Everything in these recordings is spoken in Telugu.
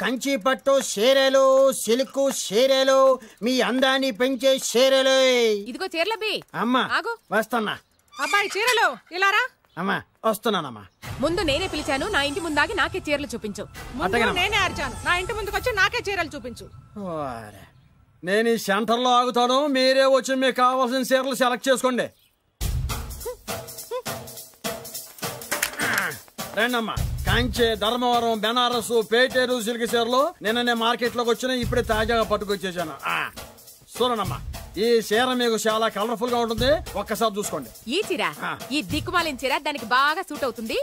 కంచి పట్టు చీరలు, సిల్క్ చీరలు, మీ అందాన్ని పెంచే చీరలు. ఇదిగో చీరలబ్బి. అమ్మా వస్తున్నా. అబ్బాయి చీరలు ఇలారా. అమ్మా వస్తున్నానమ్మా. ముందు నేనే పిలిచాను, నా ఇంటి ముందాగి నాకే చీరలు చూపించు. నేనే అరిచాను, నా ఇంటి ముందుకు వచ్చి నాకే చీరలు చూపించు. నేను ఈ సెంటర్ లో ఆగుతాను, మీరే వచ్చి మీకు కావాల్సిన చీరలు సెలెక్ట్ చేసుకోండి. రండమ్మా. కంచి, ధర్మవరం, బెనారస్, పేటేరు సిల్క్ చీరలు నిన్ననే మార్కెట్ లోకి వచ్చిన, ఇప్పుడే తాజాగా పట్టుకొచ్చేసాను. చూడండమ్మా, ఈ చీర మీకు చాలా కలర్ఫుల్ గా ఉంటుంది, ఒక్కసారి చూసుకోండి. ఈ చీర, ఈ దిక్కుమాలిన చీర దానికి బాగా సూట్ అవుతుంది.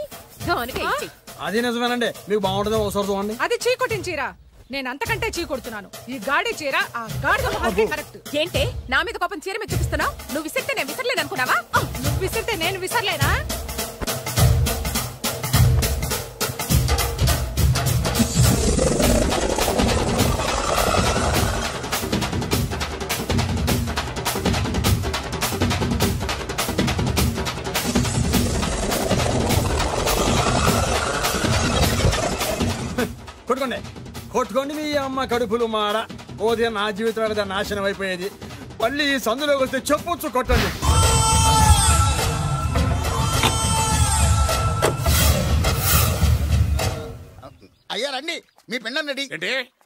అది నిజమేనండి, మీకు బాగుంటుంది, ఒకసారి చూడండి. అది చీకొట్టిన చీర, నేను అంతకంటే చీకొడుతున్నాను. ఈ గాడి చీర ఆ గాడి కరెక్ట్. ఏంటే నా మీద కోపం చీర మీద చూపిస్తున్నావు? నువ్వు విసిరితే నేను విసరలేను అనుకున్నావా? నువ్వు విసిరితే నేను విసరలేనా? కొట్టుకోండి కొట్టుకోండి, మీ అమ్మ కడుపులు మాడ. ఓదే నా జీవితం కదా నాశనం అయిపోయేది. మళ్ళీ ఈ సందులోకి వస్తే చెప్పొచ్చు, కొట్టండి. అయ్యా రండి, మీ పిండం రెడీ.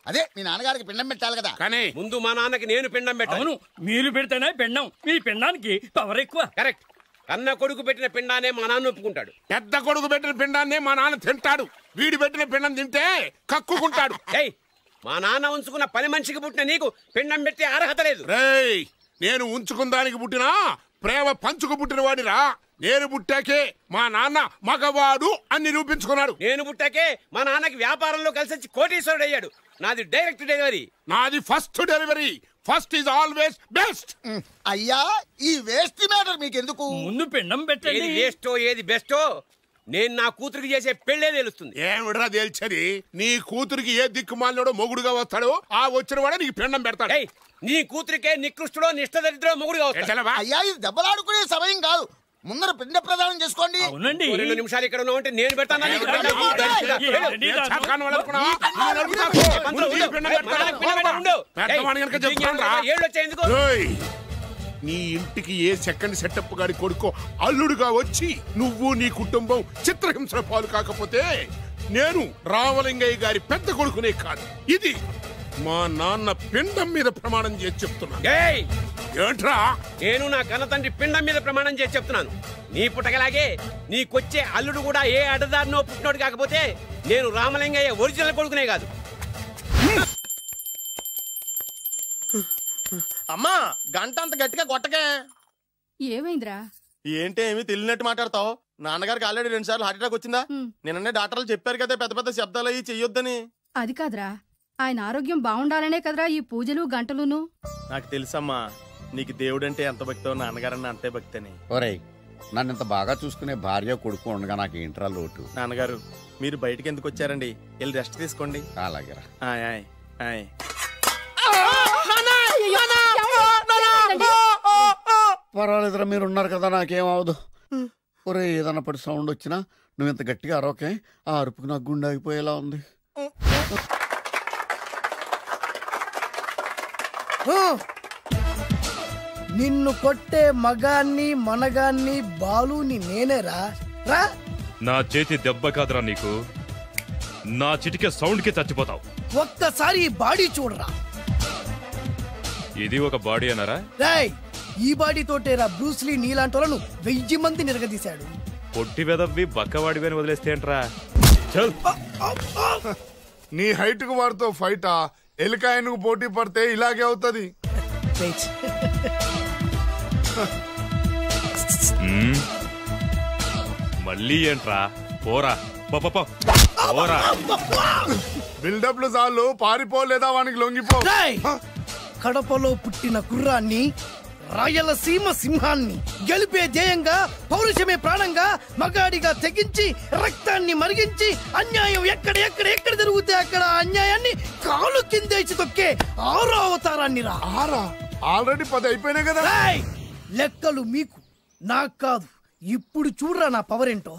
అదే మీ నాన్నగారికి పిండం పెట్టాలి కదా. కానీ ముందు మా నాన్నకి నేను పిండం పెట్టాను. మీరు పెడితేనే పిండం, మీ పిండానికి పవర్ ఎక్కువ. కరెక్ట్. కన్న కొడుకు పెట్టిన పిండానే మా నాన్న ఒప్పుకుంటాడు. పెద్ద కొడుకు పెట్టిన పిండాన్నే మా నాన్న తింటాడు. వీడి పెట్టిన పిండం తింటే కక్కుకుంటాడు. మా నాన్న ఉంచుకున్న పని మనిషికి పుట్టిన నీకు పిండం పెట్టే అర్హత లేదు. రేయ్, నేను ఉంచుకున్న దానికి పుట్టినా ప్రేమ పంచుకు పుట్టిన వాడిరా. నేను పుట్టాకే మా నాన్న మగవాడు అని నిరూపించుకున్నాడు. నేను పుట్టాకే మా నాన్నకి వ్యాపారంలో కలిసి వచ్చి కోటీశ్వరుడు అయ్యాడు. నాది డైరెక్ట్ డెలివరీ. నాది first delivery. First is always best. అయ్యా, ఈ వేస్ట్ మ్యాటర్ మీకు ఎందుకు? ముందు పిండం పెట్టండి. ఏది వేస్టో ఏది బెస్టో నేను నా కూతురికి చేసే పెళ్లే తెలుస్తుంది. ఏమిడ్రా తేల్చేది? నీ కూతురికి ఏ దిక్కుమాలినోడో మొగుడుగా వస్తాడో ఆ వచ్చిన వాడే నీకు పిండం పెడతాడు. నీ కూతురికే నికృష్టుడో నిష్ఠదరిద్రో మొగుడుగా వస్తాడు. అయ్యా, ఇది దెబ్బలాడుకునే సమయం కాదు, ముందర పిండ ప్రదానం చేసుకోండి. 2 నిమిషాలు ఇక్కడ ఉన్నావంటే నేను పెడతాను. నీ ఇంటికి ఏ సెకండ్ సెటప్ గాడి కొడుకో అల్లుడుగా వచ్చి నువ్వు నీ కుటుంబం చిత్రహింసల పాలు కాకపోతే నేను రామలింగయ్య గారి పెద్ద కొడుకునే కాదు, ఇది మా నాన్న పిండం మీద ప్రమాణం చేసి చెప్తున్నాను. ఏంట్రా? నేను నా కన్న తండ్రి పిండం మీద ప్రమాణం చేసి చెప్తున్నాను. నీ పుట్టగలాగే నీకొచ్చే అల్లుడు కూడా ఏ అడ్డదారినో పుట్టినోడు కాకపోతే నేను రామలింగయ్య ఒరిజినల్ కొడుకునే కాదు. అమ్మా, గంట అంత గట్టిగా కొట్టకే. ఏమైందిరా? ఏంటి ఏమి తెలియనట్టు మాట్లాడతావు? నాన్నగారికి ఆల్రెడీ 2 సార్లు హార్ట్ అటాక్ వచ్చిందా? నిన్ననే డాక్టర్లు చెప్పారు కదా పెద్ద పెద్ద శబ్దాలు అయ్యి చెయ్యొద్దని. అది కాదురా, ఆయన ఆరోగ్యం బాగుండాలనే కదరా ఈ పూజలు గంటలును. నాకు తెలుసమ్మా, నీకు దేవుడంటే ఎంత భక్తో నాన్నగారన్న అంతే భక్తి అని. ఒరేయ్, నన్ను ఇంత బాగా చూసుకునే భార్య కొడుకు ఉండగా నాకు ఏంట్రా లోటు? నాన్నగారు, మీరు బయటికి ఎందుకు వచ్చారండి? వెళ్ళి రెస్ట్ తీసుకోండి. అలాగేరా. పర్వాలేదురా, మీరు ఉన్నారు కదా, నాకేం అవదు. ఒరే, ఏదన్నా పడి సౌండ్ వచ్చినా నువ్వు ఇంత గట్టిగా అరవకే. ఆ అరుపుకు నాకు గుండె ఆగిపోయేలా ఉంది. నిన్ను కొట్టే మగాన్ని మనగాన్ని బాలుని నేనేరా. రా. నా చేతి దెబ్బ కాదురా నీకు, నా చిటికే సౌండ్ కి చచ్చిపోతావు. ఒక్కసారి ఈ బాడీ చూడరా. ఇది ఒక బాడీ అన్నారా? రేయ్, ఈ బాడీ తోటేరా బ్రూస్లీ నీలాంటోలను 1000 మంది నిరగదీశాడు. పొట్టి వెదవ్వి బక్కవాడివి అని వదిలేస్తే ఏంట్రా? నీ హైట్ కు వాడితో ఫైటా? ఎలికాయనకు పోటీ పడితే ఇలాగే అవుతుంది. మళ్ళీ ఏంట్రా? పోరా పోరా. బిల్డప్ లు చాలు, పారిపోలేదా వానికి లొంగిపో. కడపలో పుట్టిన కుర్రాన్ని, రాయలసీమ సింహాన్ని గెలిపే ధ్యేయంగా, పౌరుషమే ప్రాణంగా, మగాడిగా తెగించి రక్తాన్ని మరిగించి అన్యాయం ఎక్కడ జరుగుతే అక్కడ అన్యాయాన్ని కాలు కిందేసి తొక్కే 6వ అవతారాన్ని రా. ఆల్రెడీ 10 అయిపోయినాయి కదా. లెక్కలు మీకు, నాకు కాదు. ఇప్పుడు చూడరా నా పవర్ ఏంటో.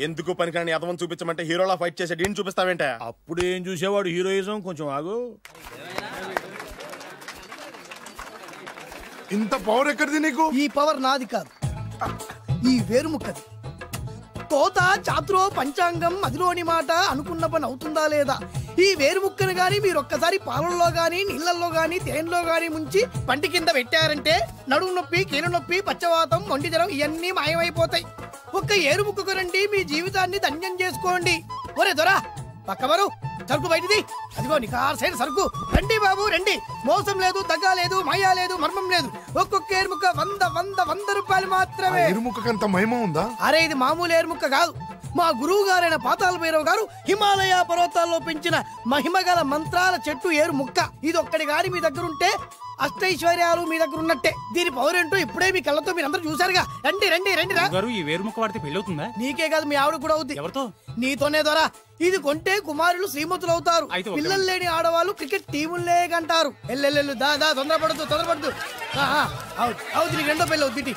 ఎందుకు పనికిరాని అదవం చూపించమంటే హీరోలా ఫైట్ చేసే డీన్ చూపిస్తావేంట? అప్పుడు ఏం చూసేవాడు హీరోయిజం. కొంచెం ఆగు. ఇంత పవర్ ఎక్కడిది నీకు? ఈ పవర్ నాది కాదు, ఈ వేరుముక్కది. తోత చాతురో పంచాంగం మదిలోని మాట అనుకున్న పని అవుతుందా లేదా? ఈ వేరుముక్కను గాని మీరొక్కసారి పాలల్లో గాని నీళ్లలో గాని తేనెలో గాని ముంచి పంటి కింద పెట్టారంటే నడుము నొప్పి, కీలు నొప్పి, పచ్చవాతం, మొండి జ్వరం ఇవన్నీ మాయమైపోతాయి. ఒక్క ఏరుముక్కకు రండి, మీ జీవితాన్ని ధన్యం చేసుకోండి. ఒరే దొరా పక్కవరు, సరుకు బయటిది. అదిగో నికార్సైన సరుకు. రండి బాబు రండి, మోసం లేదు, దగ్గ లేదు, మాయా లేదు, మర్మం లేదు. ఒక్కొక్క ఏరుముక్క 100 రూపాయలు మాత్రమే. ఏరుముక్కకంత మహిమ ఉందా? అరే ఇది మామూలు ఏరుముక్క కాదు. మా గురువు గారైన పాతాళ భైరవ్ గారు హిమాలయ పర్వతాల్లో పెంచిన మహిమగల మంత్రాల చెట్టు ఏరుముక్క. ఇది ఒక్కడి గాని మీ దగ్గర ఉంటే అష్టైశ్వర్యాలు మీ దగ్గర ఉన్నట్టే. దీని పవర్ ఏంటో ఇప్పుడే మీ కళ్ళతో మీరు అందరూ చూసారుగా. రండి రండి రండి రా. ఈ వేరుముక్క వాడితే పెళ్లి అవుతుందా? నీకే కాదు, మీ ఆవిడ కూడా అవుతుంది. ఎవరితో? నీతోనే ద్వారా. ఇది కొంటే కుమారులు శ్రీమంతులు అవుతారు. పిల్లలు లేని ఆడవాళ్ళు క్రికెట్ టీములే కంటారు. ఎల్లెల్లు దా దా, తొందరపడద్దు. అవుతుంది, నీకు రెండో పెళ్ళి అవుతుంది.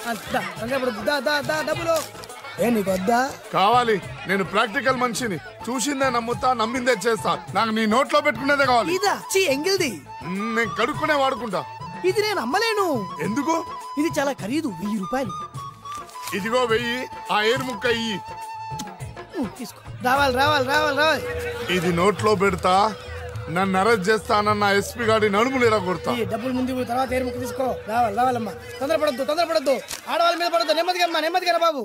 తొందరపడద్దు, దా దా దా, డబ్బులు ఏ నీకు వద్దా? కావాలి. నేను ప్రాక్టికల్ మనిషిని. చూసిందే నమ్ముతా, నమ్మిందే చేస్తా. నాకు నీ నోట్లో పెట్టుకునేదే కావాలి. ఇదా ఎంగిల్ది? నేను కడుక్కునే వాడుకుంటా. ఇది నేను అమ్మలేను. ఎందుకు? ఇది చాలా ఖరీదు, 1000 రూపాయలు. ఇదిగో 1000. ఆ ఏరుముక్క ఇయ్యి. తీసుకో. రావాలి. ఇది నోట్లో పెడతా, నన్ను అరెస్ట్ చేస్తానన్న ఎస్పీ గారి నడుములు ఇలా కొడతా. డబ్బులు ముందు తర్వాత ఏరుముక్క తీసుకో. రావాలమ్మా. తొందరపడద్దు. ఆడవాళ్ళ మీద పడద్దు. నెమ్మదిగా బాబు.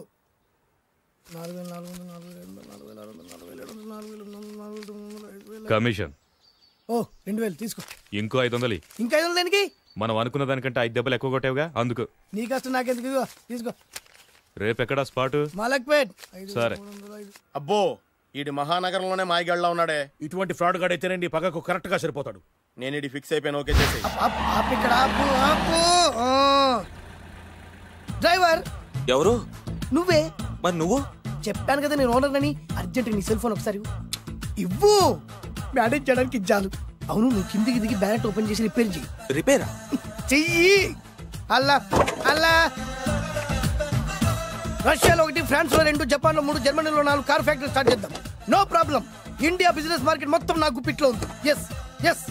కమిషన్ 2000 తీసుకో. ఇంకో 500. ఇంకా 500 దేనికి? మనం అనుకున్న దానికంటే 5 దెబ్బలు ఎక్కువ కొట్టావుగా, అందుకు. నీ కష్టం నాకెందుకు? తీసుకో. రేపెక్కడా స్పాట్? మలక్పేట్. సరే. అబ్బో, ఈడి మహానగరంలోనే మాయగాళ్ళ ఉన్నాడే. ఇటువంటి ఫ్రాడ్ గాడైతేనండి పగకు కరెక్ట్ గా సరిపోతాడు. నేను ఇది ఫిక్స్ అయిపోయాను. ఓకే చేసి డ్రైవర్. ఎవరు? నువ్వే. మరి నువ్వు? చెప్పాను కదా నేను ఓనర్ అని. అర్జెంట్ నీ సెల్ ఫోన్ ఒకసారి ఇవ్వు. మేనేజ్ చేయడానికి ఇచ్చాను. అవును, నువ్వు కిందికి దిగి బ్యాలెట్ ఓపెన్ చేసి రిపేర్ చెయ్యి. రిపేరా? చెయ్యి. అల్లా రష్యాలో 1, ఫ్రాన్స్ లో 2, జపాన్ లో 3, జర్మనీలో 4 కార్ ఫ్యాక్టరీ స్టార్ట్ చేద్దాం. No problem. India business market మొత్తం నా గుప్పిట్లో ఉంది. ఎస్.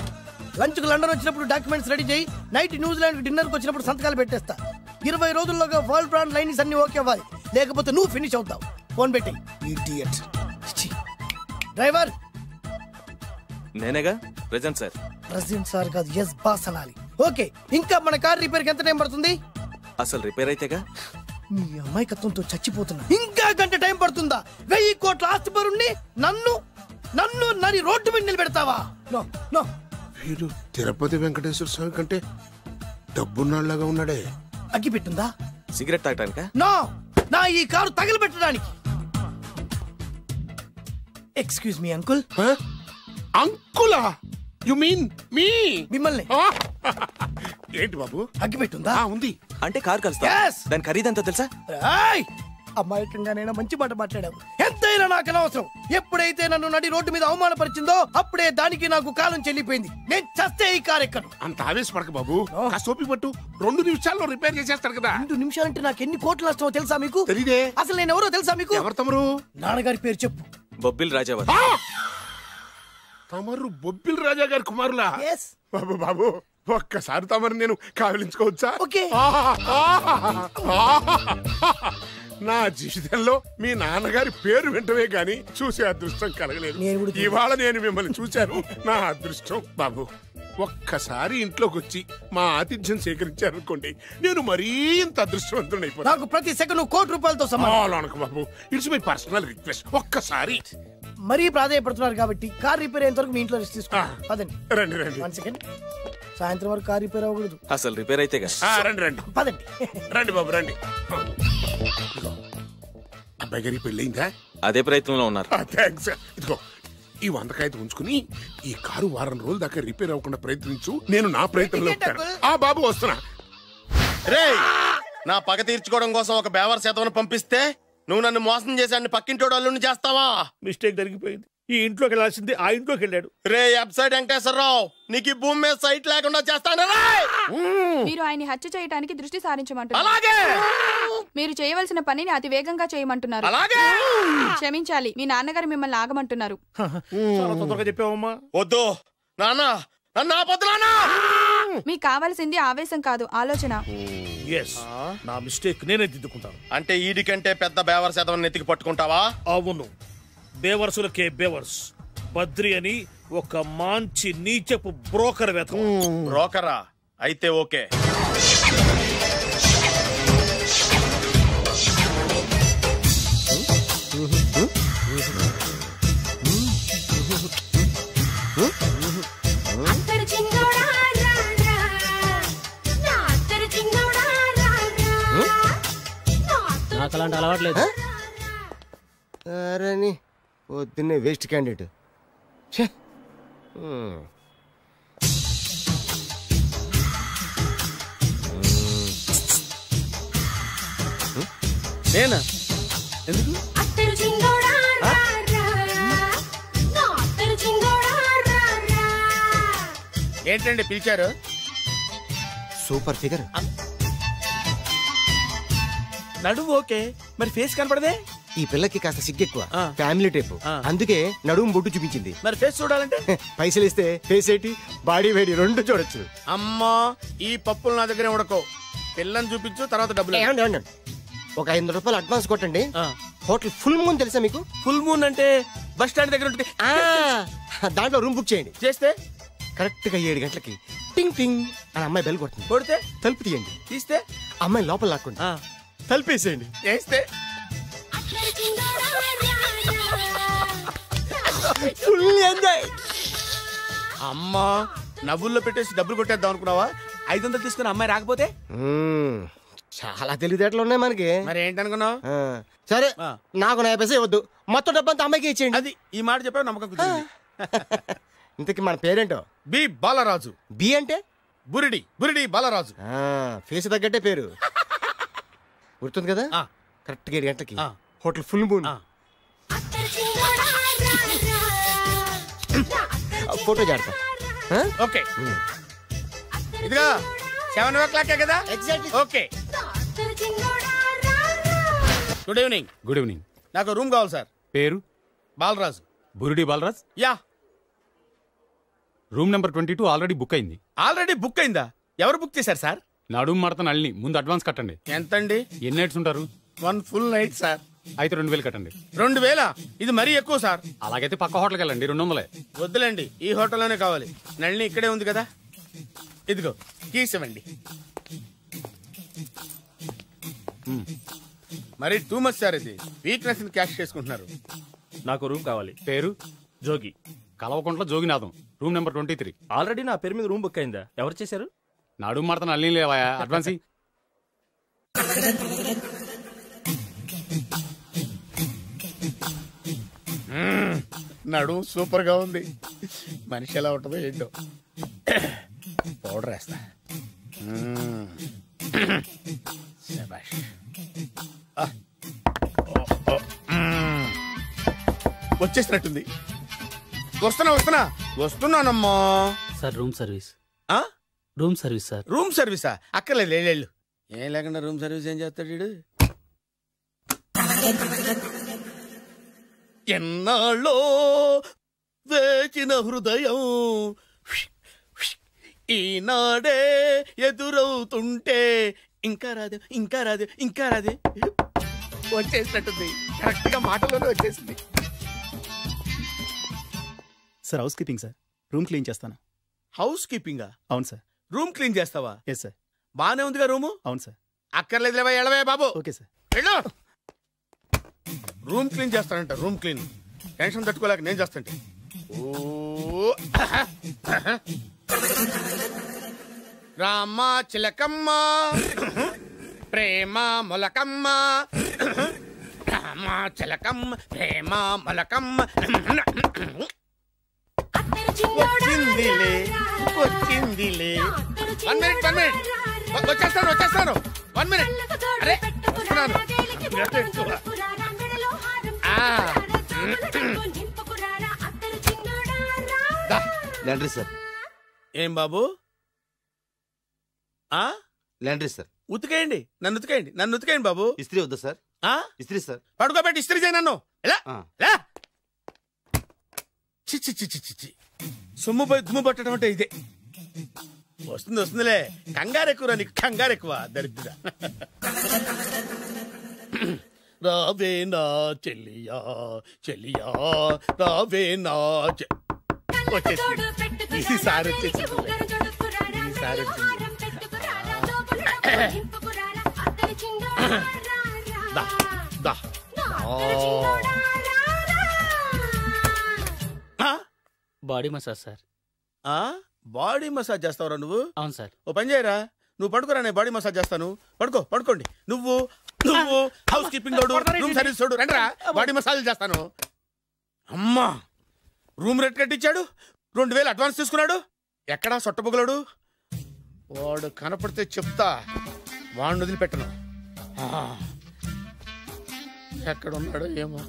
లంచ్ కు లండన్ వచ్చినప్పుడు డాక్యుమెంట్స్ రెడీ చేయి. నైట్ న్యూజిలాండ్ డిన్నర్ కు వచ్చినప్పుడు సంతకాలు పెట్టేస్తా. 20 రోజుల్లోగా వరల్డ్ బ్రాండ్ లైన్స్ అన్ని ఓకే అవ్వాలి, లేకపోతే నువ్వు ఫినిష్ అవుతావు. ఫోన్ పెట్టి. ఇడియట్. డ్రైవర్. నేనేగా ప్రెజెంట్ సార్. ప్రెజెంట్ సార్ కాదు, ఎస్ బాస్ అనాలి. ఓకే, ఇంకా మన కార్ రిపేర్ కి ఎంత టైం పడుతుంది? అసలు రిపేర్ అయితేగా. మీ అమాయకత్వంతో చచ్చిపోతున్నా. ఇంకా గంట టైం పడుతుందా? 1000 కోట్ల ఆస్తి పరుణ్ణి నన్ను నరి రోడ్డు మీద నిలబెడతావా? నో. వీడు తిరుపతి వెంకటేశ్వర స్వామి కంటే డబ్బున్నాళ్ళగా ఉన్నాడే. అగ్గి పెట్టుందా? సిగరెట్ తాగటానికా? నో, నా ఈ కారు తగలబెట్టడానికి. Excuse me uncle. అంకులా? You mean me? మిమ్మల్ని. ఏంటి బాబు? అగ్గి పెట్టుందా? ఉంది. అంటే కార్ కలుస్తా. దాని ఖరీదంతా తెలుసా? అమాయకంగానైనా మంచి మాట మాట్లాడావు. ఎంతైనా నాకు అనవసరం. ఎప్పుడైతే నన్ను నడి రోడ్డు మీద అవమానపరిచిందో అప్పుడే దానికి నాకు కాలం చెల్లిపోయింది. నేను చస్తే ఈ కారు ఎక్కను. అంత ఆవేశపడక బాబు, సోపి పట్టు. 2 నిమిషాల్లో రిపేర్ చేసేస్తారు కదా. 2 నిమిషాలంటే నాకు ఎన్ని కోట్లు నష్టమో తెలుసా మీకు? తెలీదే. అసలు నేను ఎవరో తెలుసా మీకు? ఎవరు తమరు? నాన్నగారి పేరు చెప్పు. బొబ్బిల్ రాజావారు. తమరు బొబ్బిల్ రాజా గారి కుమారులా? బాబు ఒక్కసారి తమరు నేను కావలించుకోవచ్చా? నా జీవితంలో మీ నాన్నగారి పేరు వెంటనే గాని చూసే అదృష్టం కలగలేదు. ఇవాళ నేను మిమ్మల్ని చూశాను, నా అదృష్టం. బాబు ఒక్కసారి ఇంట్లోకి వచ్చి మా ఆతిథ్యం సేకరించారనుకోండి, నేను మరీ ఇంత అదృష్టవంతుడైపోతాను. నాకు ప్రతి సెకండ్ 1 కోటి రూపాయలతో సమానం. బాబు, ఇట్స్ మై పర్సనల్ రిక్వెస్ట్. ఒక్కసారి. మరీ ప్రాధాయపడుతున్నారు కాబట్టి కార్ రిపేర్ అయ్యేంత వరకు మీ ఇంట్లో రెస్ట్ తీసుకోండి. పదండి. రండి. 1 సెకండ్. సాయంత్రం వరకు కార్ రిపేర్ అవ్వకూడదు. అసలు రిపేర్ అయితేగా. రండి. పదండి. రండి బాబు రండి. అబ్బాయి గారి పెళ్ళయిందా? అదే ప్రయత్నంలో ఉన్నారు. థ్యాంక్స్. ఇదిగో ఈ 100 కాగితం ఉంచుకుని ఈ కారు వారం రోజుల దాకా రిపేర్ అవ్వకుండా ప్రయత్నించు. నేను నా ప్రయత్నంలో ఉంటాను. బాబు వస్తున్నా. రే, నా పగ తీర్చుకోవడం కోసం ఒక బేవర్ శాతం పంపిస్తే నువ్వు నన్ను మోసం చేశాన్ని పక్కింటోడు అల్లుని చేస్తావా? మిస్టేక్ జరిగిపోయింది. ఈ ఇంట్లోకి వెళ్ళాల్సింది ఆ ఇంట్లోకి వెళ్ళాడు. రే వెబ్సైట్ వెంకటేశ్వరరావు, నీకు ఈ భూమి మీద సైట్ లేకుండా చేస్తాను. మీరు ఆయన్ని హత్య చేయడానికి దృష్టి సారించమంటున్నారు. అలాగే. మీరు చేయవలసిన పనిని అతి వేగంగా చేయమంటున్నారు. అలాగే. క్షమించాలి, మీ నాన్నగారు మిమ్మల్ని ఆగమంటున్నారు. చాలా తొందరగా చెప్పావమ్మా. వద్దు నాన్న, నన్ను ఆపొద్దు నాన్న. మీకు కావాల్సింది ఆవేశం కాదు, ఆలోచన. నా మిస్టేక్ నేనే దిద్దుకుంటాను. అంటే ఈడి కంటే పెద్ద బేవర్స్ ఎదవని నెత్తికి పట్టుకుంటావా? అవును, బేవర్సులకే బేవర్స్. బద్రి అని ఒక మంచి నీచపు బ్రోకర్ వేతం. బ్రోకరా? అయితే ఓకే. నాకు అలాంటి అలవాట్లేదు. అరే పొద్దున్నే వేస్ట్ క్యాండిడేట్. నేనా? ఎందుకు? ఏంటండి పిలిచారు? Super figure. నడుము ఓకే, మరి ఫేస్ కనపడదే. ఈ పిల్లకి కాస్త సిగ్గెక్కువ, ఫ్యామిలీ టైప్, అందుకే నడుము బొట్టు చూపించింది. మరి ఫేస్ చూడాలంటే పైసలు ఇస్తే ఫేస్ ఏంటి బాడీ వేడి రెండు చూడొచ్చు. అమ్మా, ఈ పప్పులు నా దగ్గర ఉడకో. పిల్లని చూపించు, తర్వాత డబ్బులు. ఒక 500 రూపాయలు అడ్వాన్స్ కొట్టండి. హోటల్ ఫుల్ మూన్ తెలుసా మీకు? ఫుల్ మూన్ అంటే బస్ స్టాండ్ దగ్గర ఉంటుంది. దాంట్లో రూమ్ బుక్ చేయండి. చేస్తే కరెక్ట్ గా 7 గంటలకి టింగ్ టింగ్ అని అమ్మాయి బెల్ కొడుతుంది. కొడితే తలుపు తీయండి. తీస్తే అమ్మాయి లోపల లాక్కుండి తలుపేసేయండి. చేస్తే ఫుల్ ఎంజాయ్. అమ్మా, నవ్వుల్లో పెట్టేసి డబ్బులు కొట్టేద్దాం అనుకున్నావా? 500 తీసుకుని అమ్మాయి రాకపోతే? చాలా తెలివితేటలు ఉన్నాయి మనకి. మరి ఏంటనుకున్నావు? సరే, నాకు 50 పైసలు ఇవ్వద్దు, మొత్తం డబ్బంతా అమ్మాయికి ఇచ్చేయండి. అది ఈ మాట చెప్పావు, నమ్మకం కుదిరింది. ఇంతకీ మన పేరేంటో? బి బాలరాజు. బి అంటే బురిడి. బురిడి బాలరాజు. ఫేస్ తగ్గట్టే పేరు. గుర్తుంది కదా? కరెక్ట్ గా 7 గంటలకి హోటల్ ఫుల్ మూన్. ఫోటో జాడతా. ఓకే, ఇదిగా 7 o'clock కదా? Okay. Good evening. Good evening. నాకు రూమ్ కావాలి సార్. పేరు? Balaraju. Burudi Balaraj. Yeah. Room number 22 already book అయింది. ఆల్రెడీ బుక్ అయిందా? ఎవరు బుక్ చేశారు సార్? నడుము మడత నల్ని. ముందు అడ్వాన్స్ కట్టండి. ఎంతండి? ఎన్ని నైట్స్ ఉంటారు? 1 full night సార్. అయితే 2000 కట్టండి. 2000? ఇది మరీ ఎక్కువ సార్. అలాగైతే పక్క హోటల్కి వెళ్ళండి, 200. వద్దులేండి, ఈ హోటల్లోనే కావాలి. నళిని ఇక్కడే ఉంది కదా. ఇదిగో కీస్ ఇవ్వండి. మరి టూ మచ్ సార్, ఇది వీక్నెస్ క్యాష్ చేసుకుంటున్నారు. నాకు రూమ్ కావాలి. పేరు? Jogi. Kalvakuntla Joginatham. Room number 23. Already నా పేరు మీద రూమ్ బుక్ అయిందా? ఎవరు చేశారు? నడుము మడత నల్లి లేవా? అడ్వాన్స్. నడు సూపర్ గా ఉంది. మనిషి ఎలా ఉంటుందో ఏంటో. పౌడర్ వేస్తా. వచ్చేసినట్టుంది. వస్తున్నానమ్మా. Sir room service. Room service sir. Room సర్వీసా? అక్కర్లేదు, లేళ్ళు. ఏం లేకుండా రూమ్ సర్వీస్ ఏం చేస్తాడు వీడు? ఎన్నాళ్ళో వేచిన హృదయం ఈనాడే ఎదురవుతుంటే ఇంకా రాదు, ఇంకా రాదు, ఇంకా రాదు. వచ్చేసినట్టుంది. కరెక్ట్ గా మాటలోనే వచ్చేసింది. Sir housekeeping sir. Room clean చేస్తాను. హౌస్ కీపింగా? అవును సార్. రూమ్ క్లీన్ చేస్తావా? Yes sir. బానే ఉందిగా రూము? అవును సార్. అక్కర్లేదు, ఎడవే బాబు. Okay sir. వెళ్ళు. రూమ్ క్లీన్ చేస్తానంట. Room clean. టెన్షన్ తట్టుకోలేక నేను చేస్తాంటే. రామ చిలకమ్మ ప్రేమ మొలకమ్మ, రామ చిలకమ్మ ప్రేమ మొలకమ్మ. వచ్చిందిలే వచ్చిందిలే. 1 minute. వచ్చేస్తాను. 1 minute. అరే వస్తున్నాను. Laundry sir. ఏం బాబు? Laundry sir. ఉతికేయండి, నన్ను ఉతికేయండి బాబు. ఇస్త్రీ వద్దా సార్? ఇస్త్రీ సార్. పడుకోబెట్టి ఇస్త్రీ చేయి నన్ను. ఎలా చిచ్చి చిచ్చి చిచ్చి సొమ్ము పోయి దుమ్ము పట్టడం అంటే ఇదే. వస్తుందిలే, కంగారు ఎక్కువ నీకు, కంగారు ఎక్కువ దరిద్ర. రావే నా చెల్లియా చెల్లియా రావే నా వచ్చేసి ఈసారి వచ్చేసి ఈసారి వచ్చింది. Body massage sir. Body massage చేస్తావురా నువ్వు? అవును సార్. ఓ పని చేయరా, నువ్వు పడుకోరా, నేను బాడీ మసాజ్ చేస్తాను. పడుకోండి. నువ్వు హౌస్ కీపింగ్ తోడు, రూమ్ సర్వీస్ తోడు, రండిరా బాడీ మసాజ్ చేస్తాను. అమ్మా, రూమ్ రేట్ కట్టించాడు, 2000 అడ్వాన్స్ తీసుకున్నాడు. ఎక్కడా సొట్టబొగలాడు? వాడు కనపడితే చెప్తా, వాడిని వదిలిపెట్టను. ఎక్కడ ఉన్నాడో ఏమో.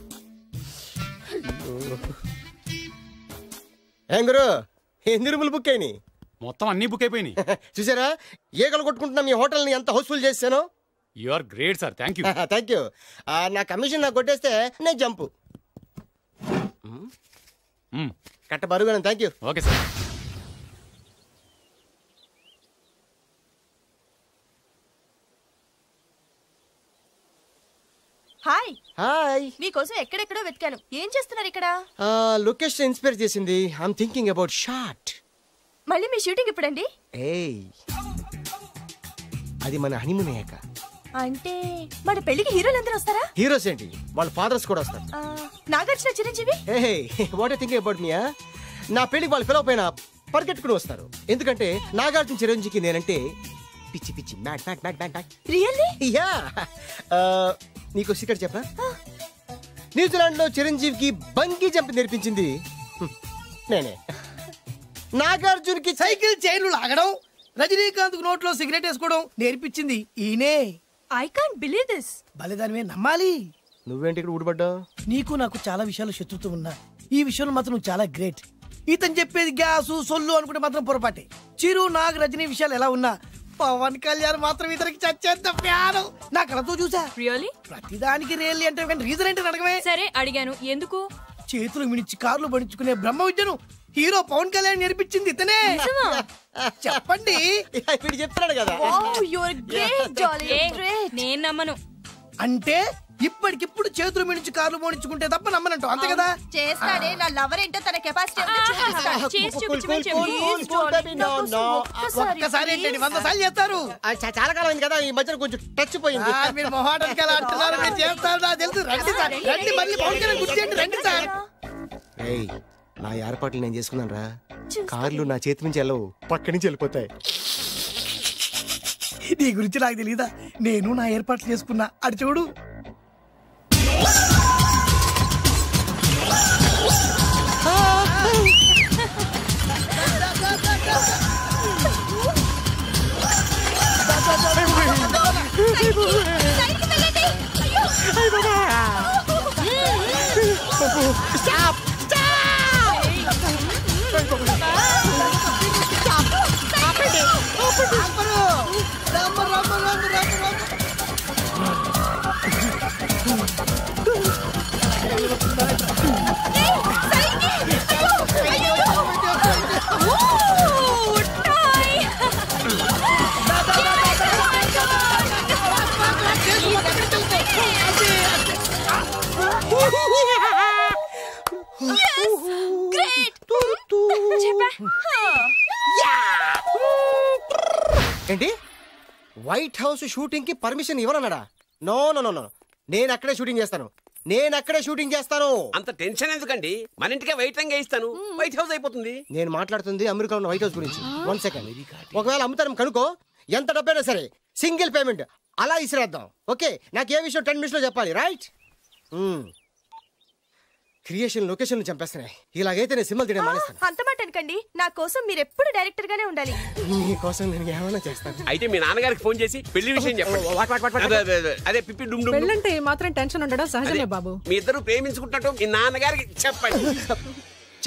ఏం గురు, ఎన్ని రూములు బుక్ అయినాయి? మొత్తం అన్ని బుక్ అయిపోయినాయి. చూసారా ఏగలు కొట్టుకుంటున్నా మీ హోటల్ని ఎంత హౌస్ఫుల్ చేశాను. You are great sir. Thank you. Thank you. నా కమిషన్ నాకు కొట్టేస్తే నేను జంపు కట్ట బరుగా. Thank you. Okay sir. Hi. Hi. మీకోసం ఎక్కడెక్కడో వెతికాను. ఏం చేస్తున్నారు ఇక్కడ? లొకేషన్ ఇన్స్పైర్ చేసింది. I'm thinking about short. మళ్ళీ మీ షూటింగ్ ఎప్పుడండి? ఏయ్, అది మన హనీమూన్ అయ్యాక. అంటే మన పెళ్లికి హీరోలు అందరూ వస్తారా? హీరోస్ ఏంటి, వాళ్ళ ఫాదర్స్ కూడా వస్తారు. Nagarjuna, Chiranjeevi. What thinking about me? నా పెళ్లికి వాళ్ళు పిలవపోయినా పరిగెట్టుకుని వస్తారు. ఎందుకంటే నాగార్జున చిరంజీవికి నేనంటే పిచ్చి పిచ్చి mad mad mad mad mad. Really? Yeah. నీకు సీక్రెట్ చెప్పనా? న్యూజిలాండ్ లో చిరంజీవికి బంగీ జంప్ నేర్పించింది నేనే. నాగార్జున్కి సైకిల్ చైన్లు లాగడం, రజనీకాంత్ నోట్లో సిగరెట్ వేసుకోవడం నేర్పించింది ఈయనే. I can't believe this. బలిదానివే నమ్మాలి. నువ్వేంటి ఇక్కడ ఊడిపడ్డావు? నీకు నాకు చాలా విషయాలు శత్రుత్వం ఉన్నా ఈ విషయంలో మాత్రం నువ్వు చాలా గ్రేట్. ఇతను చెప్పేది గ్యాసు సొల్లు అనుకుంటే మాత్రం పొరపాటే. చిరు, నాగ్, రజనీ విషయాలు ఎలా ఉన్నా పవన్ కళ్యాణ్ మాత్రం ఇతనికి చచ్చేంత ప్యాను నా కళతో చూసా. రియల్లీ? ప్రతిదానికి రియల్లీ అంటే రీజన్ ఏంటి అడగమే. సరే అడిగాను, ఎందుకు? చేతులు మిడిచి కార్లు పడించుకునే బ్రహ్మ విద్యను హీరో పవన్ కళ్యాణ్ నేర్పించింది ఇతనే. చెప్పండి. ఇప్పుడు చెప్తున్నాడు కదా. నేను నమ్మను. అంటే ఇప్పటికిప్పుడు చేతులు మిడిచి కార్లు మోడించుకుంటే తప్ప నమ్మనంటూ, అంతే కదా? చేస్తాడే. నా లవర్ ఏంటో తన కెపాసిటీ ఒక్కసారి ఏంటండి 100 సార్లు చేస్తారు. చాలా కాలం అయింది కదా, ఈ మధ్యన కొంచెం టచ్ పోయింది. మీరు మొహాటానికి ఎలా అంటున్నారు? మీరు చేస్తారు నాకు తెలుసు. రండి సార్, రండి. మళ్ళీ పవన్ కళ్యాణ్ గుర్తు చేయండి. రండి సార్. నా ఏర్పాట్లు నేను చేసుకున్నాను రా. కార్లు నా చేతి నుంచి వెళ్ళవు, పక్క నుంచి వెళ్ళిపోతాయి. నీ గురించి నాకు తెలీదా? నేను నా ఏర్పాట్లు చేసుకున్నా. అటు చూడు. ఏంటి, వైట్ హౌస్ షూటింగ్ కి పర్మిషన్ ఇవ్వనన్నాడా? నో నో నో నో, నేను అక్కడే షూటింగ్ చేస్తాను. అంత టెన్షన్ ఎందుకండి? మన ఇంటికే వైట్ రంగే ఇస్తాను, వైట్ హౌస్ అయిపోతుంది. నేను మాట్లాడుతుంది అమెరికా ఉన్న వైట్ హౌస్ గురించి. 1 సెకండ్. ఒకవేళ అమ్ముతాను కనుకో, ఎంత డబ్బైనా సరే సింగిల్ పేమెంట్ అలా ఇసిరేద్దాం. ఓకే, నాకు ఏ విషయం 10 minutes లో చెప్పాలి, రైట్? Creation location చంపేస్తున్నాయి. ఇలాగైతే నేను సినిమాలు తీయడం మానేస్తాను. అంత మాట అనకండి. నా కోసం మీరు ఎప్పుడు డైరెక్టర్ గానే ఉండాలి. నీకోసం నేను ఏమైనా చేస్తాను. అయితే మీ నాన్నగారికి ఫోన్ చేసి పెళ్లి విషయం చెప్పండి. అదే పిప్పి డుమ్ డుమ్. పెళ్ళంటే మాత్రం టెన్షన్ ఉండడం సహజమే బాబు. మీ ఇద్దరు ప్రేమించుకుంటున్నట్టు మీ నాన్నగారికి చెప్పండి.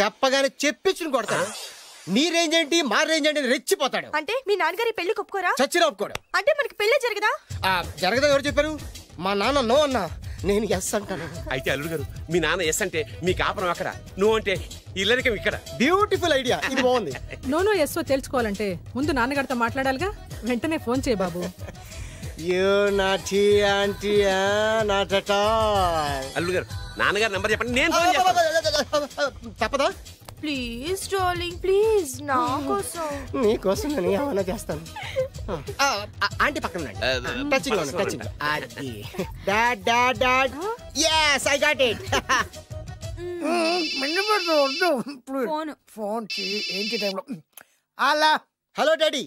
చెప్పగానే చెప్పించుని కొడతాడు. నీ రేంజ్ ఏంటి మా రేంజ్ ఏంటి రెచ్చిపోతాడు. అంటే మీ నాన్నగారి పెళ్లి ఒప్పుకోరా? చచ్చినా ఒప్పుకోడు. అంటే మనకి పెళ్లి జరగదా? జరగదా ఎవరు చెప్పారు? మా నాన్న నో అన్నా, నేను ఎస్ అంటాను. అయితే అల్లుడు గారు మీ నాన్న ఎస్ అంటే మీ కాపురం అక్కడ, నువ్వు అంటే ఇల్లరికం ఇక్కడ. బ్యూటిఫుల్ ఐడియా, ఇది బాగుంది. నోనో ఎస్ఓ తెలుసుకోవాలంటే ముందు నాన్నగారితో మాట్లాడాలిగా. వెంటనే ఫోన్ చేయి బాబు. అల్లుడు గారు నాన్నగారు నంబర్ చెప్పండి, నేను ఫోన్ చేస్తాను. తప్పదా? ప్లీజ్ డార్లింగ్ ప్లీజ్, నా కోసం. నీ కోసం నేను ఏమైనా చేస్తాను. ఆంటీ పక్కన టచింగ్ టచింగ్. అది dad dad dad. yes I got it. Phone phone ఏంటి టైంలో? అలా హలో డాడీ.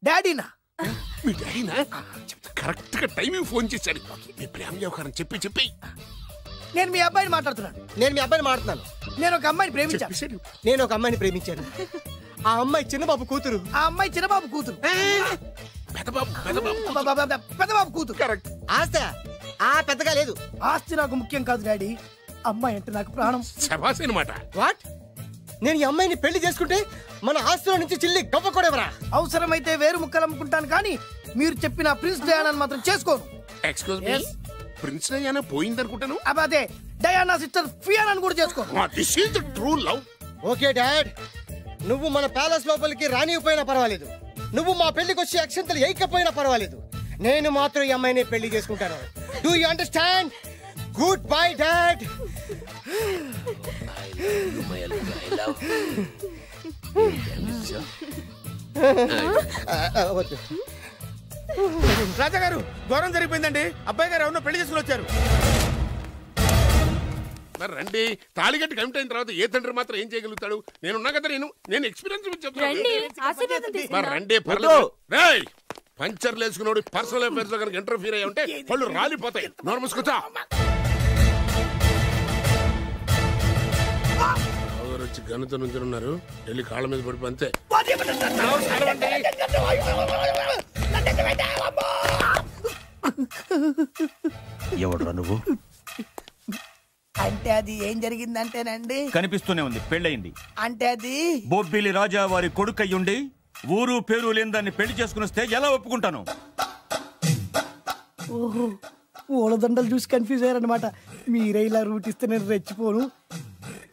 డాడీనా? మీ డాడీనా? కరెక్ట్ గా టైమింగ్ ఫోన్ చేశాడు. మీ ప్రేమ వ్యవహారం చెప్పి నేను మీ అబ్బాయిని మాట్లాడుతున్నాను. నేను మీ అబ్బాయిని మాట్లాడుతున్నాను. నేను ఒక అమ్మాయిని ప్రేమించాను. నేను ఒక అమ్మాయిని ప్రేమించాను. ఆ అమ్మాయి చిన్నబాబు కూతురు. ఆ అమ్మాయి చిన్నబాబు కూతురు. పెద్దబాబు కూతురు. కరెక్ట్. ఆస్తి పెద్దగా లేదు. ఆస్తి నాకు ముఖ్యం కాదు డాడీ, అమ్మాయి అంటే నాకు ప్రాణం. శభాష్ అన్నమాట. వాట్? నేను ఈ అమ్మాయిని పెళ్లి చేసుకుంటే మన ఆస్తిలో నుంచి చిల్లి గవ్వ కూడా ఎవరా? అవసరమైతే వేరు ముక్కలు అమ్ముకుంటాను, కానీ మీరు చెప్పిన ప్రిన్స్ డయానాని మాత్రం చేసుకోను. ఎక్స్క్యూజ్ మీ, ప్రిన్స్ డయానా పోయిందనుకుంటాను. అదే డయానా సిస్టర్ ఫియానాని కూడా చేసుకోను. This is the true love. Okay dad, నువ్వు మన ప్యాలెస్ లోపలికి రానిపోయినా పర్వాలేదు, నువ్వు మా పెళ్లికి వచ్చి అక్షంతలు వేయకపోయినా పర్వాలేదు, నేను మాత్రం ఈ అమ్మాయిని పెళ్లి చేసుకుంటాను. Do you understand? Goodbye dad. రాజా గారు, ఘోరం జరిగిపోయిందండి. అబ్బాయి గారు ఎవరినో పెళ్లి చేసుకుని వచ్చారు. మరి రండి, తాళిగట్టి కమిట్ అయిన తర్వాత ఏ తండ్రి మాత్రం ఏం చేయగలుగుతాడు? నేనున్నా కదా, నేను ఎక్స్పీరియన్స్ చెప్తాను. మరి రండి, పర్లేదు. రేయ్, పంచర్లు వేసుకున్నాడు పర్సనల్ అఫైర్స్ లో కనుక ఇంటర్ఫీర్ అయ్యి ఉంటే పళ్ళు రాలిపోతాయి. నోరు మూసుకొచ్చా. వచ్చి గనుత నుంచి ఉన్నారు, వెళ్ళి కాళ్ళ మీద పడిపో అంతే. ఎవడురా నువ్వు? అంటే అది ఏం జరిగిందంటేనండి, కనిపిస్తూనే ఉంది, పెళ్ళయింది. అంటే అది బొబ్బిలి రాజా వారి కొడుకయ్యుండి ఊరు పేరు లేని దాన్ని పెళ్లి చేసుకుని వస్తే ఎలా ఒప్పుకుంటాను? ఓహో, పూలదండలు చూసి కన్ఫ్యూజ్ అయ్యారనమాట. మీరే ఇలా రూట్ ఇస్తే నేను రెచ్చిపోను.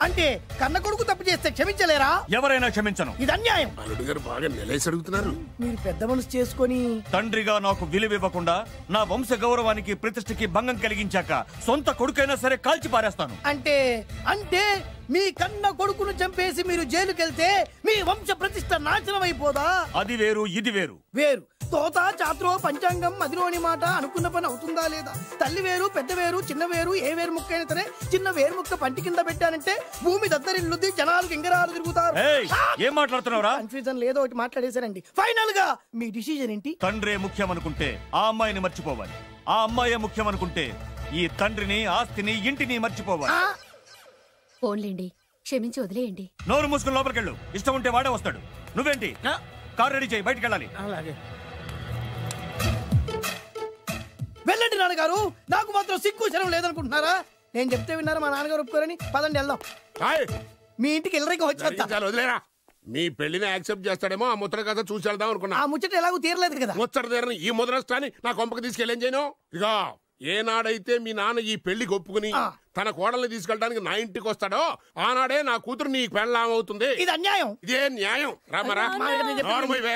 అంటే కన్న కొడుకు తప్పు చేస్తే క్షమించలేరా? ఎవరైనా క్షమించను. ఇది అన్యాయం. అల్లుడు గారు బాగా నిలేసి అడుగుతున్నారు. మీరు పెద్ద మనసు చేసుకొని తండ్రిగా నాకు విలువ ఇవ్వకుండా నా వంశ గౌరవానికి ప్రతిష్టకి భంగం కలిగించాక సొంత కొడుకైనా సరే కాల్చి పారేస్తాను. అంటే మీ కన్న కొడుకును చంపేసి మీరు జైలుకెళ్తే మీ వంశ ప్రతిష్ట నాశనం అయిపోదా? అది వేరు, ఇది వేరు. వేరు. తోత చాత్రో పంచాంగం మదిలోని మాట అనుకున్న పని అవుతుందా లేదా? తల్లి వేరు, పెద్ద వేరు, చిన్న వేరు, ఏ వేరు ముక్క అయినా సరే చిన్న వేరు ముక్క పంటి కింద పెట్టానంటే భూమి దద్దరిల్లుద్ది, జనాలు గింగరాలు తిరుగుతారు. ఏం మాట్లాడుతున్నావురా? కన్ఫ్యూజన్ లేదో ఒకటి మాట్లాడేశారండి. ఫైనల్ గా మీ డిసిజన్ ఏంటి? తండ్రే ముఖ్యం అనుకుంటే ఆ అమ్మాయిని మర్చిపోవాలి, ఆ అమ్మాయే ముఖ్యం అనుకుంటే ఈ తండ్రిని, ఆస్తిని, ఇంటిని మర్చిపోవాలి. ఫోన్లేండి, క్షమించి వదిలేయండి. నోరు మూసుకుని లోపలికెళ్ళు. ఇష్టం ఉంటే వాడే వస్తాడు. నువ్వేంటి? కార్ రెడీ చేయి, బయటికి వెళ్ళాలి. అలాగే వెళ్ళండి నాన్నగారు. నాకు మాత్రం సిగ్గు శరం లేదనుకుంటున్నారా? నేను చెప్తే విన్నారా? మా నాన్నగారు ఒప్పుకోరని. పదండి వెళ్దాం. మీ ఇంటికి వెళ్ళరికి వచ్చేస్తా. వదిలేరా, మీ పెళ్లిని యాక్సెప్ట్ చేస్తాడేమో, ఆ ముచ్చట కథ చూసి వెళ్దాం అనుకున్నా. ఆ ముచ్చట ఎలాగో తీరలేదు కదా. ముచ్చట తీరని ఈ ముద్రష్టాన్ని నా కొంపకి తీసుకెళ్ళేం చేయను. ఇక ఏనాడైతే మీ నాన్న ఈ పెళ్లికి ఒప్పుకుని తన కోడల్ని తీసుకెళ్ళడానికి నా ఇంటికి వస్తాడో ఆనాడే నా కూతురు నీ పెళ్ళాం అవుతుంది. ఇది అన్యాయం. ఇదే న్యాయం. రామరా,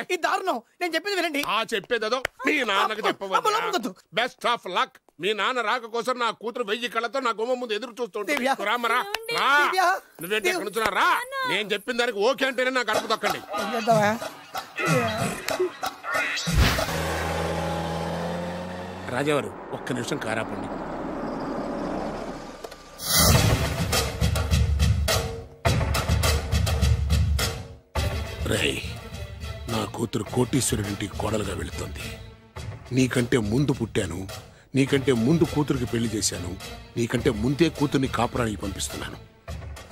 ఇది దారుణం. నేను చెప్పేది వినండి. ఆ చెప్పేదో మీ నాన్నకు చెప్పవచ్చు. Best of luck. మీ నాన్న రాక కోసం నా కూతురు 1000 కళ్ళతో నా గుమ్మ ముందు ఎదురు చూస్తుంటే రామరా, రా. నువ్వేంటి ఎక్కడ నుంచున్నా? రా. నేను చెప్పిన దానికి ఓకే అంటేనే నా గడప తక్కండి. రాజావారు, ఒక్క నిమిషం కారాపండి. రేయ్, నా కూతురు కోటీశ్వరుడింటికి కోడలుగా వెళుతుంది. నీకంటే ముందు పుట్టాను, నీకంటే ముందు కూతురికి పెళ్లి చేశాను, నీకంటే ముందే కూతుర్ని కాపురానికి పంపిస్తున్నాను.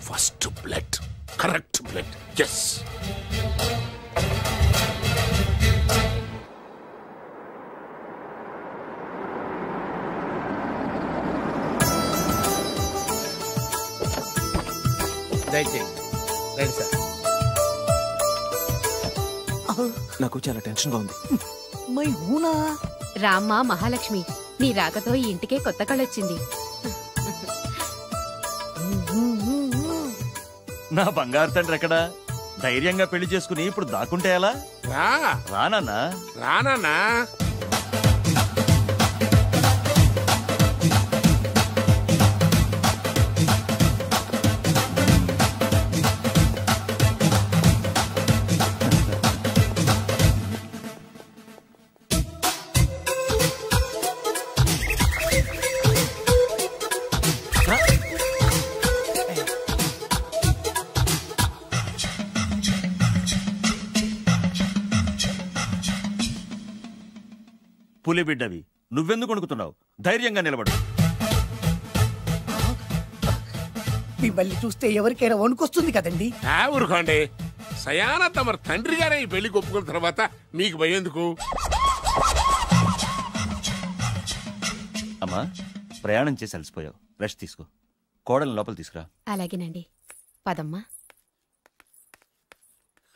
First blood, correct blood. Yes. దయచేయండి. రండి సార్. నాకు చాలా టెన్షన్ గా ఉంది. మై ఊనా రామ్మ మహాలక్ష్మి, నీ రాకతో ఈ ఇంటికే కొత్త కళొచ్చింది. నా బంగారు తండ్రి ఎక్కడా? ధైర్యంగా పెళ్లి చేసుకుని ఇప్పుడు దాక్కుంటే ఎలా? రానా రానా పులి బిడ్డవి, నువ్వెందుకు వణుకుతున్నావు? ధైర్యంగా నిలబడు. మిమ్మల్ని చూస్తే ఎవరికైనా వణుకొస్తుంది కదండి. ఊరుకోండి. సయానా తమ తండ్రి గారే ఈ పెళ్లి ఒప్పుకున్న తర్వాత మీకు భయందుకు? అమ్మా, ప్రయాణం చేసి అలసిపోయావు, రెస్ట్ తీసుకో. కోడలు లోపల తీసుకురా. అలాగేనండి, పదమ్మా.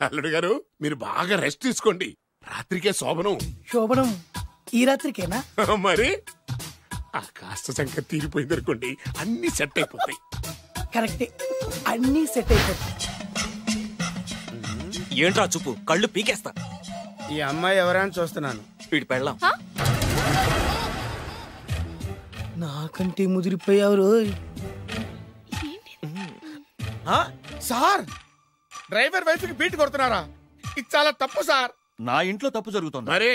అల్లుడు గారు, మీరు బాగా రెస్ట్ తీసుకోండి. రాత్రికే శోభనం. శోభనం ఈ రాత్రికేనా? మరి ఆ కాస్త సంఖ్య తీరిపోయింది అనుకోండి, అన్ని సెట్ అయిపోతాయి. కరెక్టే, అన్ని సెట్ అయిపోతాయి. ఏంట్రా చూపు, కళ్ళు పీకేస్తా. ఈ అమ్మాయి ఎవరని చూస్తున్నాను. వీడి పెళ్ళాం. నాకంటే ముదిరిపోయావు. సార్, డ్రైవర్ వైఫ్ కి బీట్ కొడుతున్నారా? ఇది చాలా తప్పు సార్. నా ఇంట్లో తప్పు జరుగుతుంది. మరి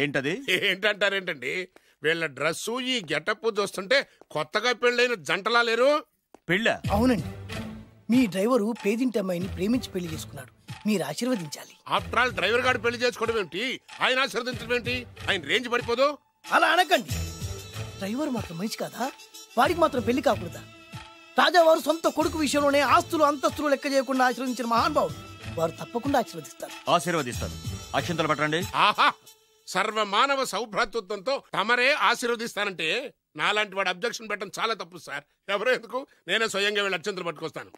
ఏంటది? ఏంటంటారేంటండి? వీళ్ళ డ్రెస్సు ఈ గెటప్ చూస్తుంటే కొత్తగా పెళ్ళైన జంటలా లేరు. పెళ్ళా? అవునండి, మీ డ్రైవరు పేదింటి అమ్మాయిని ప్రేమించి పెళ్లి చేసుకున్నాడు. మీరు ఆశీర్వదించాలి. ఆఫ్టర్ ఆల్ డ్రైవర్ గారు పెళ్లి చేసుకోవడం ఏంటి, ఆయన ఆశీర్వదించడం ఏంటి? ఆయన రేంజ్ పడిపోదు. అలా అనకండి. డ్రైవర్ మాత్రం మనిషి కాదా? వాడికి మాత్రం పెళ్లి కాకూడదా? రాజావారు సొంత కొడుకు విషయంలోనే ఆస్తులు అంతస్తులు లెక్క చేయకుండా ఆశీర్వదించిన మహానుభావుడు. వారు తప్పకుండా ఆశీర్వదిస్తారు. ఆశీర్వదిస్తారు. అక్షంతలు పట్టండి. ఆహా, సర్వమానవ సౌభ్రాతృత్వంతో తమరే ఆశీర్వదిస్తానంటే నాలాంటి వాడు అబ్జెక్షన్ పెట్టడం చాలా తప్పు సార్. ఎవరో ఎందుకు, నేనే స్వయంగా వీళ్ళ అక్షంతలు పట్టుకొస్తాను.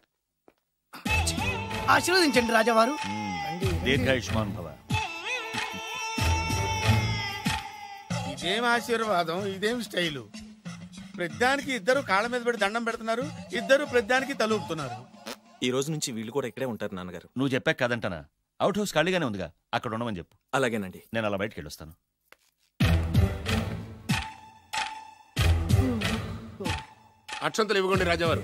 ఆశీర్వదించండి రాజావారు. దీర్ఘాయుష్మాన్ భవ. ఇదేం ఆశీర్వాదం, ఇదేం స్టైలు? ప్రతిదానికి ఇద్దరు కాళ్ళ మీద పెట్టి దండం పెడుతున్నారు, ఇద్దరు ప్రతిదానికి తలూపుతున్నారు. ఈ రోజు నుంచి వీళ్ళు కూడా ఇక్కడే ఉంటారు నాన్నగారు. నువ్వు చెప్పాక కాదంటానా? అవుట్ హౌస్ ఖాళీగానే ఉందిగా, అక్కడ ఉండమని చెప్పు. అలాగేనండి. నేను అలా బయటకు వెళ్ళొస్తాను. అక్షంతలు ఇవ్వకండి రాజావారు.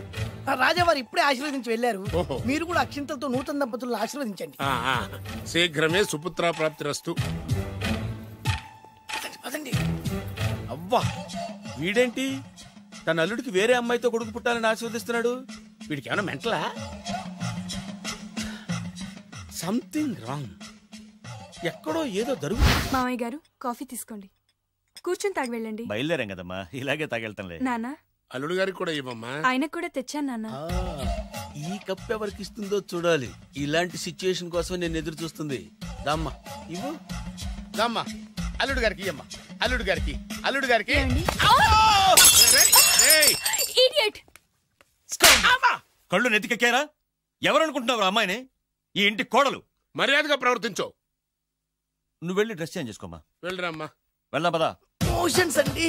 రాజావారు ఇప్పుడే ఆశీర్వదించి వెళ్లారు. మీరు కూడా అక్షింతలతో నూతన దంపతులను ఆశీర్వదించండి. శీఘ్రమే సుపుత్ర ప్రాప్తి రస్తు. అవ్వా, వీడేంటి తన అల్లుడికి వేరే అమ్మాయితో కొడుకు పుట్టాలని ఆశీర్వదిస్తున్నాడు? వీడికి ఏమైనా మెంటలా? Something wrong. ఎక్కడో ఏదో జరుగుతుంది. మామయ్య గారు, కాఫీ తీసుకోండి. కూర్చొని తాగి వెళ్ళండి. బయలుదేరాం కదమ్మా, ఇలాగే తాగెళ్తానులే. నాన్న, అల్లుడు గారికి కూడా ఇవ్వమ్మా. ఆయనకు కూడా తెచ్చాను నాన్న. ఈ కప్ ఎవరికి ఇస్తుందో చూడాలి. ఇలాంటి సిచ్యుయేషన్ కోసం నేను ఎదురు చూస్తుంది. దమ్మా ఇవ్వు, దమ్మా. అల్లుడు గారికి ఇయ్యమ్మా. అల్లుడు గారికి, అల్లుడు గారికి. కళ్ళు నెత్తికెక్కారా? ఎవరనుకుంటున్నావు అమ్మాయిని? ఈ ఇంటి కోడలు. మర్యాదగా ప్రవర్తించో. నువ్వు వెళ్ళి డ్రెస్ చేంజ్ చేసుకోమ్మా. వెళ్ళరమ్మా. వెళ్దాం పదా. మోషన్స్ అండి.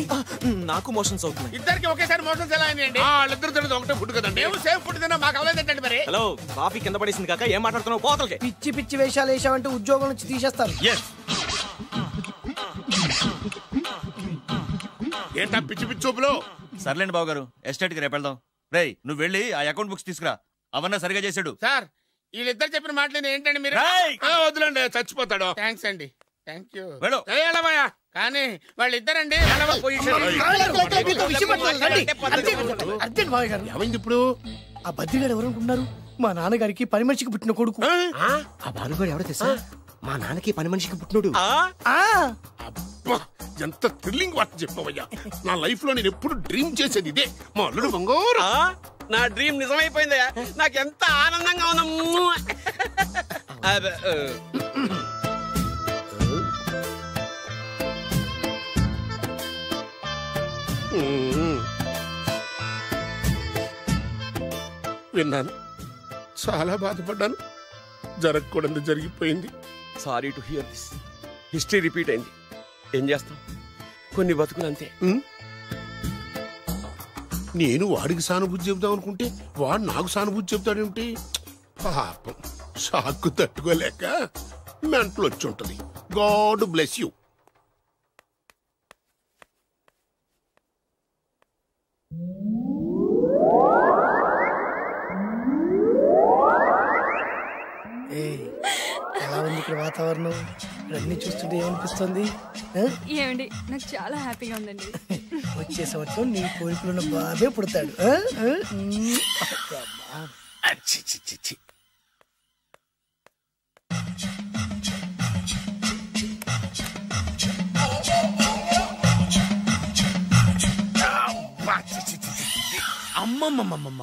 నాకు మోషన్స్ అవుతున్నాయి. ఇద్దరికి ఒకేసారి మోషన్స్ ఎలా అయినాయండి? వాళ్ళిద్దరు తినదు ఒకటే ఫుడ్ కదండి. సేమ్ ఫుడ్ తిన్నా మాకు అవలేదండి. మరి హలో, కాఫీ కింద పడేసింది కాక ఏం మాట్లాడుతున్నావు? పోతలకి. పిచ్చి పిచ్చి వేషాలు వేసామంటే ఉద్యోగం నుంచి తీసేస్తారు. ఏంటా పిచ్చి పిచ్చి చూపులో? సర్లేండి బాబు గారు, ఎస్టేట్ కి రేపు వెళ్దాం. రేయ్, నువ్వు వెళ్ళి ఆ అకౌంట్ బుక్స్ తీసుకురా. అవన్నా సరిగా చేశాడు. సార్, వీళ్ళిద్దరు చెప్పిన మాటలు ఏంటండి మీరు? వదిలేండి, చచ్చిపోతాడు. థ్యాంక్స్ అండి, థ్యాంక్ యూ. వెళ్ళబోయా. కానీ వాళ్ళిద్దరండి ఏమైంది ఇప్పుడు? ఆ బద్రిగాడు ఎవరు అనుకుంటున్నారు? మా నాన్నగారికి పని మనిషికి పుట్టిన కొడుకు. ఆ బాలుగాడు ఎవడో తెలుసా? మా నాన్నకి పని మనిషికి పుట్టినోడు. ఎంత థ్రిల్లింగ్ వార్త చెప్పవయ్యా. నా లైఫ్ లో నేను ఎప్పుడు డ్రీమ్ చేసేది ఇదే. మా అల్లుడు బంగారు. నా డ్రీమ్ నిజమైపోయిందయ్యా. నాకు ఎంత ఆనందంగా ఉందా. విన్నాను, చాలా బాధపడ్డాను. జరగకూడదు జరిగిపోయింది. Sorry to hear this. History repeat అయింది. ఏం చేస్తాం, కొన్ని బతుకులు అంతే. నేను వాడికి సానుభూతి చెబుదాం అనుకుంటే వాడు నాకు సానుభూతి చెబుతాడేమిటి? పాపం షాక్కు తట్టుకోలేక మెంటలు వచ్చి ఉంటది. God bless you. ఎలా ఉంది ఇక్కడ వాతావరణం? అన్ని చూస్తుంటే ఏమనిపిస్తుంది? ఏమండి, నాకు చాలా హ్యాపీగా ఉందండి. వచ్చే సంవత్సరం నీ కోరికలున్న బాబే పుడతాడు. అమ్మమ్మమ్మమ్మ,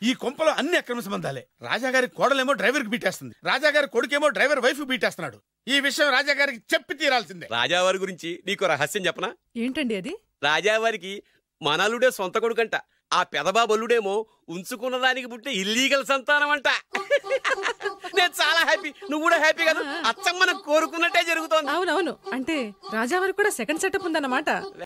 ఈ కొంపలో అన్ని అక్రమ సంబంధాలే. రాజాగారి కోడలేమో డ్రైవర్ కి బీటేస్తుంది, రాజాగారి కొడుకేమో డ్రైవర్ వైఫ్ బీటేస్తున్నాడు. ఈ విషయం రాజాగారికి చెప్పి తీరాల్సిందే. రాజావారి గురించి నీకు రహస్యం చెప్పనా? ఏంటండి అది? రాజావారికి మనలుడే సొంత కొడుకంట. ఆ పెదబాబల్లుడేమో ఉంచుకున్న దానికి పుట్టే ఇల్లీగల్ సంతానం అంట. నేను చాలా హ్యాపీ. నువ్వు కూడా హ్యాపీ కదా? అచ్చం మనం కోరుకున్నట్టే జరుగుతోంది. అవునవును. అంటే రాజావారికి కూడా సెకండ్ సెటప్ ఉందన్నమాట.